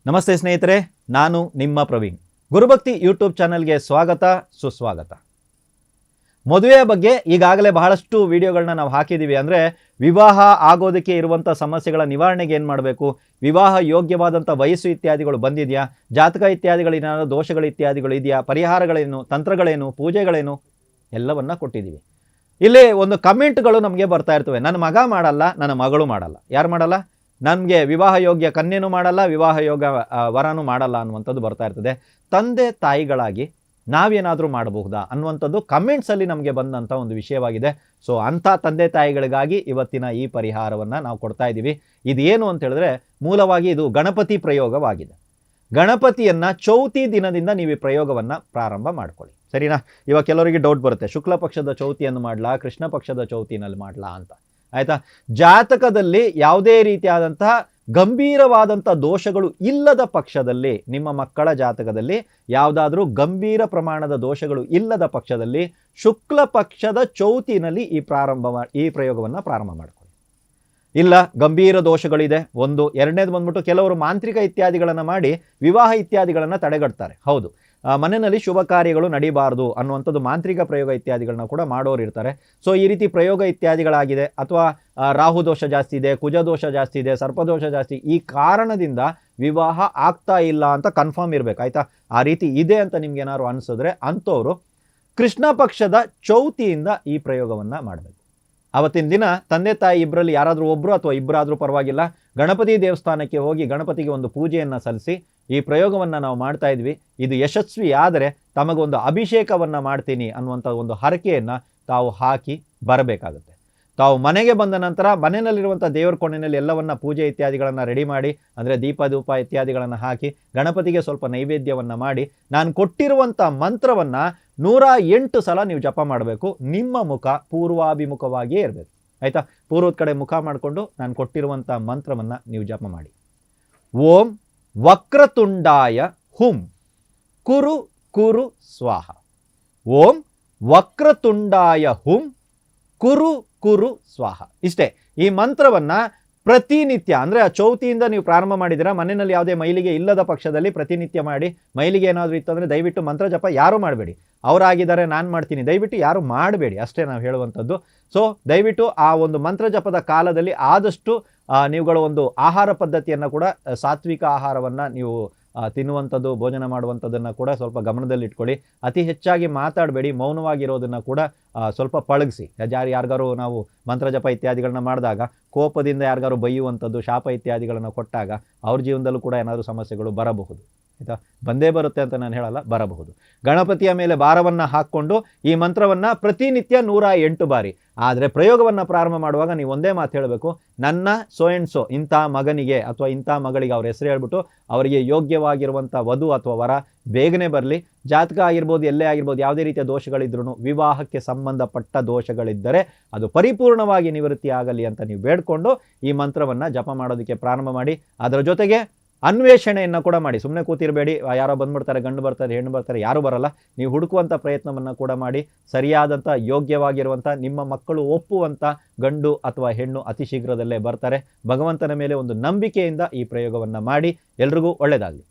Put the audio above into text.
ನಮಸ್ತೆ ಸ್ನೇಹಿತರೆ, ನಾನು ನಿಮ್ಮ ಪ್ರವೀಣ್. ಗುರುಭಕ್ತಿ ಯೂಟ್ಯೂಬ್ ಚಾನಲ್ಗೆ ಸ್ವಾಗತ, ಸುಸ್ವಾಗತ. ಮದುವೆಯ ಬಗ್ಗೆ ಈಗಾಗಲೇ ಬಹಳಷ್ಟು ವಿಡಿಯೋಗಳನ್ನ ನಾವು ಹಾಕಿದ್ದೀವಿ. ಅಂದರೆ ವಿವಾಹ ಆಗೋದಕ್ಕೆ ಇರುವಂಥ ಸಮಸ್ಯೆಗಳ ನಿವಾರಣೆಗೆ ಏನು ಮಾಡಬೇಕು, ವಿವಾಹ ಯೋಗ್ಯವಾದಂಥ ವಯಸ್ಸು ಇತ್ಯಾದಿಗಳು ಬಂದಿದೆಯಾ, ಜಾತಕ ಇತ್ಯಾದಿಗಳು ಏನಾದರೂ ದೋಷಗಳು ಇತ್ಯಾದಿಗಳು ಇದೆಯಾ, ಪರಿಹಾರಗಳೇನು, ತಂತ್ರಗಳೇನು, ಪೂಜೆಗಳೇನು ಎಲ್ಲವನ್ನ ಕೊಟ್ಟಿದ್ದೀವಿ. ಇಲ್ಲಿ ಒಂದು ಕಮೆಂಟ್ಗಳು ನಮಗೆ ಬರ್ತಾ ಇರ್ತವೆ, ನನ್ನ ಮಗ ಮಾಡಲ್ಲ, ನನ್ನ ಮಗಳು ಮಾಡಲ್ಲ. ಯಾರು ಮಾಡಲ್ಲ? ನನಗೆ ವಿವಾಹ ಯೋಗ್ಯ ಕನ್ಯೆನೂ ಮಾಡಲ್ಲ, ವಿವಾಹ ಯೋಗ್ಯ ವರನೂ ಮಾಡಲ್ಲ ಅನ್ನುವಂಥದ್ದು ಬರ್ತಾ ಇರ್ತದೆ. ತಂದೆ ತಾಯಿಗಳಾಗಿ ನಾವೇನಾದರೂ ಮಾಡಬಹುದಾ ಅನ್ನುವಂಥದ್ದು ಕಮೆಂಟ್ಸಲ್ಲಿ ನಮಗೆ ಬಂದಂಥ ಒಂದು ವಿಷಯವಾಗಿದೆ. ಸೊ ಅಂಥ ತಂದೆ ತಾಯಿಗಳಿಗಾಗಿ ಇವತ್ತಿನ ಈ ಪರಿಹಾರವನ್ನು ನಾವು ಕೊಡ್ತಾ ಇದ್ದೀವಿ. ಇದೇನು ಅಂತ ಹೇಳಿದ್ರೆ, ಮೂಲವಾಗಿ ಇದು ಗಣಪತಿ ಪ್ರಯೋಗವಾಗಿದೆ. ಗಣಪತಿಯನ್ನು ಚೌತಿ ದಿನದಿಂದ ನೀವು ಈ ಪ್ರಯೋಗವನ್ನು ಪ್ರಾರಂಭ ಮಾಡ್ಕೊಳ್ಳಿ, ಸರಿನಾ? ಇವಾಗ ಕೆಲವರಿಗೆ ಡೌಟ್ ಬರುತ್ತೆ, ಶುಕ್ಲ ಪಕ್ಷದ ಚೌತಿಯನ್ನು ಮಾಡಲಾ, ಕೃಷ್ಣ ಪಕ್ಷದ ಚೌತಿನಲ್ಲಿ ಮಾಡಲಾ ಅಂತ. ಆಯಿತಾ? ಜಾತಕದಲ್ಲಿ ಯಾವುದೇ ರೀತಿಯಾದಂತಹ ಗಂಭೀರವಾದಂಥ ದೋಷಗಳು ಇಲ್ಲದ ಪಕ್ಷದಲ್ಲಿ, ನಿಮ್ಮ ಮಕ್ಕಳ ಜಾತಕದಲ್ಲಿ ಯಾವುದಾದ್ರೂ ಗಂಭೀರ ಪ್ರಮಾಣದ ದೋಷಗಳು ಇಲ್ಲದ ಪಕ್ಷದಲ್ಲಿ ಶುಕ್ಲ ಪಕ್ಷದ ಚೌತಿನಲ್ಲಿ ಈ ಪ್ರಯೋಗವನ್ನು ಪ್ರಾರಂಭ ಮಾಡ್ಕೊಳ್ಳಿ. ಇಲ್ಲ ಗಂಭೀರ ದೋಷಗಳಿದೆ ಒಂದು. ಎರಡನೇದು ಬಂದ್ಬಿಟ್ಟು ಕೆಲವರು ಮಾಂತ್ರಿಕ ಇತ್ಯಾದಿಗಳನ್ನು ಮಾಡಿ ವಿವಾಹ ಇತ್ಯಾದಿಗಳನ್ನು ತಡೆಗಟ್ತಾರೆ. ಹೌದು, ಮನೆಯಲ್ಲಿ ಶುಭ ಕಾರ್ಯಗಳು ನಡೀಬಾರ್ದು ಅನ್ನುವಂಥದ್ದು ಮಾಂತ್ರಿಕ ಪ್ರಯೋಗ ಇತ್ಯಾದಿಗಳನ್ನ ಕೂಡ ಮಾಡೋರು ಇರ್ತಾರೆ. ಸೊ ಈ ರೀತಿ ಪ್ರಯೋಗ ಇತ್ಯಾದಿಗಳಾಗಿದೆ, ಅಥವಾ ರಾಹು ದೋಷ ಜಾಸ್ತಿ ಇದೆ, ಕುಜ ದೋಷ ಜಾಸ್ತಿ ಇದೆ, ಸರ್ಪದೋಷ ಜಾಸ್ತಿ, ಈ ಕಾರಣದಿಂದ ವಿವಾಹ ಆಗ್ತಾ ಇಲ್ಲ ಅಂತ ಕನ್ಫರ್ಮ್ ಇರಬೇಕು. ಆಯಿತಾ? ಆ ರೀತಿ ಇದೆ ಅಂತ ನಿಮ್ಗೆ ಏನಾದ್ರು ಅನಿಸಿದ್ರೆ ಅಂಥವ್ರು ಕೃಷ್ಣ ಪಕ್ಷದ ಚೌತಿಯಿಂದ ಈ ಪ್ರಯೋಗವನ್ನು ಮಾಡಬೇಕು. ಅವತ್ತಿನ ದಿನ ತಂದೆ ತಾಯಿ ಇಬ್ಬರಲ್ಲಿ ಯಾರಾದರೂ ಒಬ್ಬರು ಅಥವಾ ಇಬ್ಬರಾದರೂ ಪರವಾಗಿಲ್ಲ, ಗಣಪತಿ ದೇವಸ್ಥಾನಕ್ಕೆ ಹೋಗಿ ಗಣಪತಿಗೆ ಒಂದು ಪೂಜೆಯನ್ನು ಸಲ್ಲಿಸಿ ಈ ಪ್ರಯೋಗವನ್ನು ನಾವು ಮಾಡ್ತಾ ಇದ್ವಿ. ಇದು ಯಶಸ್ವಿ ಆದರೆ ತಮಗೊಂದು ಅಭಿಷೇಕವನ್ನು ಮಾಡ್ತೀನಿ ಅನ್ನುವಂಥ ಒಂದು ಹರಕೆಯನ್ನು ತಾವು ಹಾಕಿ ಬರಬೇಕಾಗುತ್ತೆ. ತಾವು ಮನೆಗೆ ಬಂದ ನಂತರ ಮನೆಯಲ್ಲಿರುವಂಥ ದೇವರ ಕೋಣೆಯಲ್ಲಿ ಎಲ್ಲವನ್ನ ಪೂಜೆ ಇತ್ಯಾದಿಗಳನ್ನು ರೆಡಿ ಮಾಡಿ, ಅಂದರೆ ದೀಪ ಧೂಪ ಇತ್ಯಾದಿಗಳನ್ನು ಹಾಕಿ ಗಣಪತಿಗೆ ಸ್ವಲ್ಪ ನೈವೇದ್ಯವನ್ನು ಮಾಡಿ, ನಾನು ಕೊಟ್ಟಿರುವಂಥ ಮಂತ್ರವನ್ನು 108 ಸಲ ನೀವು ಜಪ ಮಾಡಬೇಕು. ನಿಮ್ಮ ಮುಖ ಪೂರ್ವಾಭಿಮುಖವಾಗಿಯೇ ಇರಬೇಕು. ಆಯಿತಾ? ಪೂರ್ವದ ಕಡೆ ಮುಖ ಮಾಡಿಕೊಂಡು ನಾನು ಕೊಟ್ಟಿರುವಂಥ ಮಂತ್ರವನ್ನು ನೀವು ಜಪ ಮಾಡಿ. ಓಂ ವಕ್ರತುಂಡಾಯ ಹುಂ ಕುರು ಕುರು ಸ್ವಾಹ. ಓಂ ವಕ್ರತುಂಡಾಯ ಹುಂ ಕುರು ಕುರು ಸ್ವಾಹ. ಇಷ್ಟೇ. ಈ ಮಂತ್ರವನ್ನು ಪ್ರತಿನಿತ್ಯ, ಅಂದರೆ ಆ ಚೌತಿಯಿಂದ ನೀವು ಪ್ರಾರಂಭ ಮಾಡಿದ್ದೀರಾ, ಮನೆಯಲ್ಲಿ ಯಾವುದೇ ಮೈಲಿಗೆ ಇಲ್ಲದ ಪಕ್ಷದಲ್ಲಿ ಪ್ರತಿನಿತ್ಯ ಮಾಡಿ. ಮೈಲಿಗೆ ಏನಾದರೂ ಇತ್ತಂದರೆ ದಯವಿಟ್ಟು ಮಂತ್ರ ಜಪ ಯಾರೂ ಮಾಡಬೇಡಿ. ಅವರಾಗಿದ್ದಾರೆ ನಾನು ಮಾಡ್ತೀನಿ, ದಯವಿಟ್ಟು ಯಾರು ಮಾಡಬೇಡಿ, ಅಷ್ಟೇ ನಾವು ಹೇಳುವಂಥದ್ದು. ಸೊ ದಯವಿಟ್ಟು ಆ ಒಂದು ಮಂತ್ರ ಜಪದ ಕಾಲದಲ್ಲಿ ಆದಷ್ಟು ನೀವುಗಳು ಒಂದು ಆಹಾರ ಪದ್ಧತಿಯನ್ನು ಕೂಡ, ಸಾತ್ವಿಕ ಆಹಾರವನ್ನು ನೀವು ತಿನ್ನುವಂಥದ್ದು, ಭೋಜನ ಮಾಡುವಂಥದ್ದನ್ನು ಕೂಡ ಸ್ವಲ್ಪ ಗಮನದಲ್ಲಿಟ್ಕೊಳ್ಳಿ. ಅತಿ ಹೆಚ್ಚಾಗಿ ಮಾತಾಡಬೇಡಿ, ಮೌನವಾಗಿರೋದನ್ನು ಕೂಡ ಸ್ವಲ್ಪ ಪಳಗಿಸಿ. ಯಾರಿಗಾರು ನಾವು ಮಂತ್ರ ಜಪ ಇತ್ಯಾದಿಗಳನ್ನ ಮಾಡಿದಾಗ ಕೋಪದಿಂದ ಯಾರಿಗಾರು ಬೈಯುವಂಥದ್ದು, ಶಾಪ ಇತ್ಯಾದಿಗಳನ್ನು ಕೊಟ್ಟಾಗ ಅವ್ರ ಜೀವನದಲ್ಲೂ ಕೂಡ ಏನಾದರೂ ಸಮಸ್ಯೆಗಳು ಬರಬಹುದು. ಆಯಿತಾ? ಬಂದೇ ಬರುತ್ತೆ ಅಂತ ನಾನು ಹೇಳಲ್ಲ, ಬರಬಹುದು. ಗಣಪತಿಯ ಮೇಲೆ ಭಾರವನ್ನು ಹಾಕ್ಕೊಂಡು ಈ ಮಂತ್ರವನ್ನು ಪ್ರತಿನಿತ್ಯ 108 ಬಾರಿ. ಆದರೆ ಪ್ರಯೋಗವನ್ನು ಪ್ರಾರಂಭ ಮಾಡುವಾಗ ನೀವು ಒಂದೇ ಮಾತು ಹೇಳಬೇಕು, ನನ್ನ ಸೋ ಆ್ಯಂಡ್ ಸೋ ಇಂಥ ಮಗನಿಗೆ ಅಥವಾ ಇಂಥ ಮಗಳಿಗೆ ಅವ್ರ ಹೆಸರು ಹೇಳ್ಬಿಟ್ಟು ಅವರಿಗೆ ಯೋಗ್ಯವಾಗಿರುವಂಥ ವಧು ಅಥವಾ ವರ ಬೇಗನೆ ಬರಲಿ. ಜಾತಕ ಆಗಿರ್ಬೋದು, ಎಲ್ಲೇ ಆಗಿರ್ಬೋದು, ಯಾವುದೇ ರೀತಿಯ ದೋಷಗಳಿದ್ರೂ, ವಿವಾಹಕ್ಕೆ ಸಂಬಂಧಪಟ್ಟ ದೋಷಗಳಿದ್ದರೆ ಅದು ಪರಿಪೂರ್ಣವಾಗಿ ನಿವೃತ್ತಿ ಆಗಲಿ ಅಂತ ನೀವು ಬೇಡ್ಕೊಂಡು ಈ ಮಂತ್ರವನ್ನು ಜಪ ಮಾಡೋದಕ್ಕೆ ಪ್ರಾರಂಭ ಮಾಡಿ. ಅದರ ಜೊತೆಗೆ ಅನ್ವೇಷಣೆಯನ್ನು ಕೂಡ ಮಾಡಿ. ಸುಮ್ಮನೆ ಕೂತಿರಬೇಡಿ, ಯಾರೋ ಬಂದ್ಬಿಡ್ತಾರೆ, ಗಂಡು ಬರ್ತಾರೆ, ಹೆಣ್ಣು ಬರ್ತಾರೆ, ಯಾರೂ ಬರಲ್ಲ. ನೀವು ಹುಡುಕುವಂಥ ಪ್ರಯತ್ನವನ್ನು ಕೂಡ ಮಾಡಿ. ಸರಿಯಾದಂಥ ಯೋಗ್ಯವಾಗಿರುವಂಥ ನಿಮ್ಮ ಮಕ್ಕಳು ಒಪ್ಪುವಂಥ ಗಂಡು ಅಥವಾ ಹೆಣ್ಣು ಅತಿ ಶೀಘ್ರದಲ್ಲೇ ಬರ್ತಾರೆ. ಭಗವಂತನ ಮೇಲೆ ಒಂದು ನಂಬಿಕೆಯಿಂದ ಈ ಪ್ರಯೋಗವನ್ನು ಮಾಡಿ. ಎಲ್ರಿಗೂ ಒಳ್ಳೆಯದಾಗಲಿ.